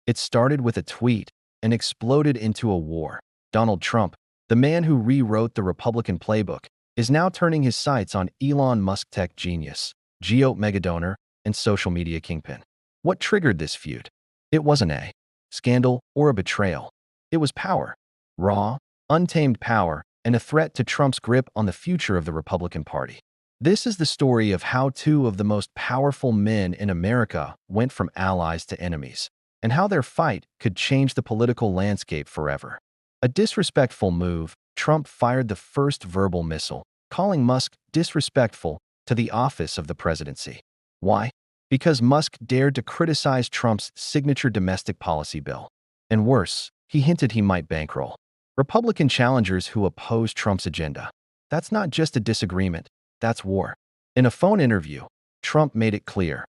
It started with a tweet and exploded into a war. Donald Trump, the man who rewrote the Republican playbook, is now turning his sights on Elon Musk, tech genius, geo megadonor, and social media kingpin. What triggered this feud? It wasn't a scandal or a betrayal. It was power. Raw, untamed power, and a threat to Trump's grip on the future of the Republican Party. This is the story of how two of the most powerful men in America went from allies to enemies, and how their fight could change the political landscape forever. A disrespectful move, Trump fired the first verbal missile, calling Musk disrespectful to the office of the presidency. Why? Because Musk dared to criticize Trump's signature domestic policy bill. And worse, he hinted he might bankroll Republican challengers who oppose Trump's agenda. That's not just a disagreement, that's war. In a phone interview, Trump made it clear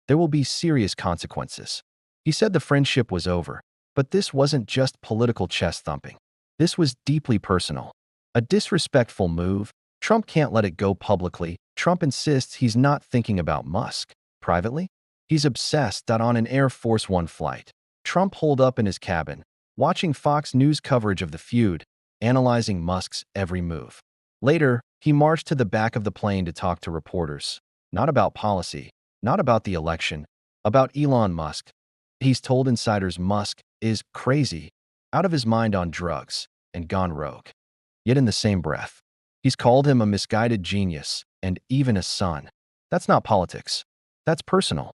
there will be serious consequences. He said the friendship was over, but this wasn't just political chest thumping. This was deeply personal. A disrespectful move. Trump can't let it go publicly. Trump insists he's not thinking about Musk. Privately, he's obsessed that on an Air Force One flight, Trump holed up in his cabin, watching Fox News coverage of the feud, analyzing Musk's every move. Later, he marched to the back of the plane to talk to reporters. Not about policy, not about the election, about Elon Musk. He's told insiders Musk is crazy, out of his mind on drugs, and gone rogue. Yet in the same breath, he's called him a misguided genius and even a son. That's not politics. That's personal.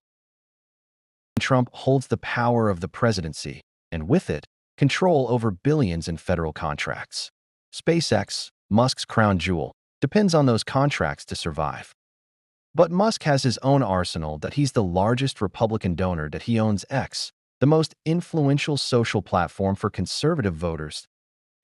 Trump holds the power of the presidency, and with it, control over billions in federal contracts. SpaceX, Musk's crown jewel, depends on those contracts to survive. But Musk has his own arsenal that he's the largest Republican donor that he owns X, the most influential social platform for conservative voters.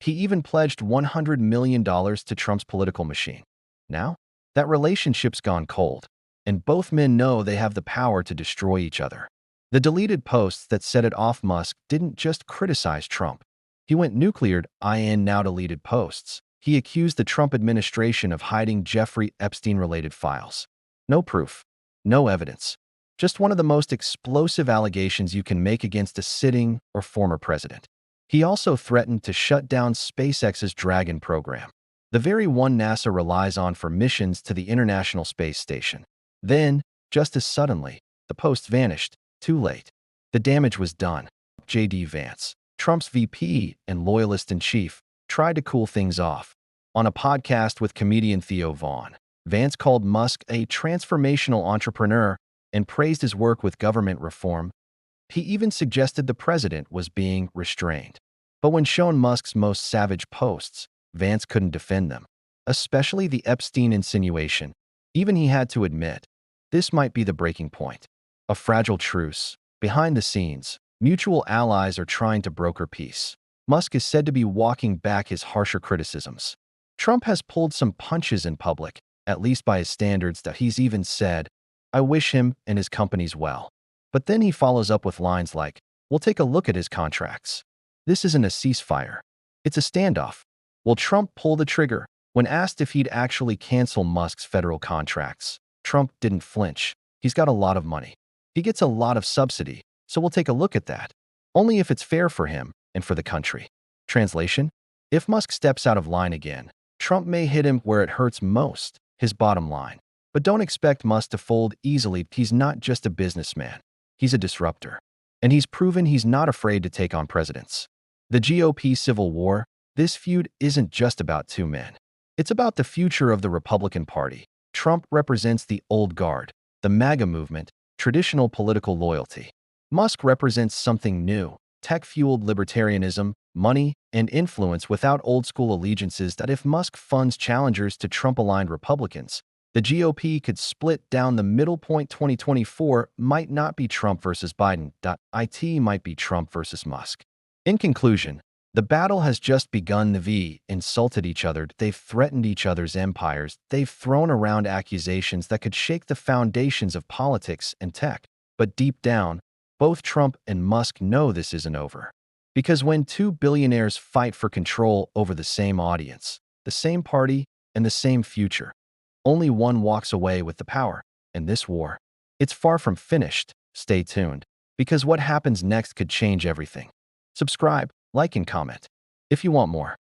He even pledged $100 million to Trump's political machine. Now, that relationship's gone cold, and both men know they have the power to destroy each other. The deleted posts that set it off Musk didn't just criticize Trump. He went nuclear in now deleted posts. He accused the Trump administration of hiding Jeffrey Epstein-related files. No proof, no evidence. Just one of the most explosive allegations you can make against a sitting or former president. He also threatened to shut down SpaceX's Dragon program, the very one NASA relies on for missions to the International Space Station. Then, just as suddenly, the post vanished. Too late. The damage was done. J.D. Vance, Trump's VP and loyalist-in-chief, tried to cool things off. On a podcast with comedian Theo Vaughn, Vance called Musk a transformational entrepreneur and praised his work with government reform. He even suggested the president was being restrained. But when shown Musk's most savage posts, Vance couldn't defend them, especially the Epstein insinuation. Even he had to admit, this might be the breaking point. A fragile truce. Behind the scenes, mutual allies are trying to broker peace. Musk is said to be walking back his harsher criticisms. Trump has pulled some punches in public, at least by his standards, that he's even said, "I wish him and his companies well." But then he follows up with lines like, "We'll take a look at his contracts." This isn't a ceasefire. It's a standoff. Will Trump pull the trigger? When asked if he'd actually cancel Musk's federal contracts, Trump didn't flinch. He's got a lot of money. He gets a lot of subsidy, so we'll take a look at that. Only if it's fair for him and for the country. Translation? If Musk steps out of line again, Trump may hit him where it hurts most, his bottom line. But don't expect Musk to fold easily. He's not just a businessman. He's a disruptor. And he's proven he's not afraid to take on presidents. The GOP civil war, this feud isn't just about two men. It's about the future of the Republican Party. Trump represents the old guard, the MAGA movement, traditional political loyalty. Musk represents something new, tech-fueled libertarianism, money, and influence without old-school allegiances that if Musk funds challengers to Trump-aligned Republicans, the GOP could split down the middle. Point 2024 might not be Trump versus Biden. It might be Trump versus Musk. In conclusion, the battle has just begun. They've insulted each other, they've threatened each other's empires, they've thrown around accusations that could shake the foundations of politics and tech. But deep down, both Trump and Musk know this isn't over. Because when two billionaires fight for control over the same audience, the same party, and the same future, only one walks away with the power. And this war, it's far from finished. Stay tuned. because what happens next could change everything. Subscribe, like, and comment if you want more.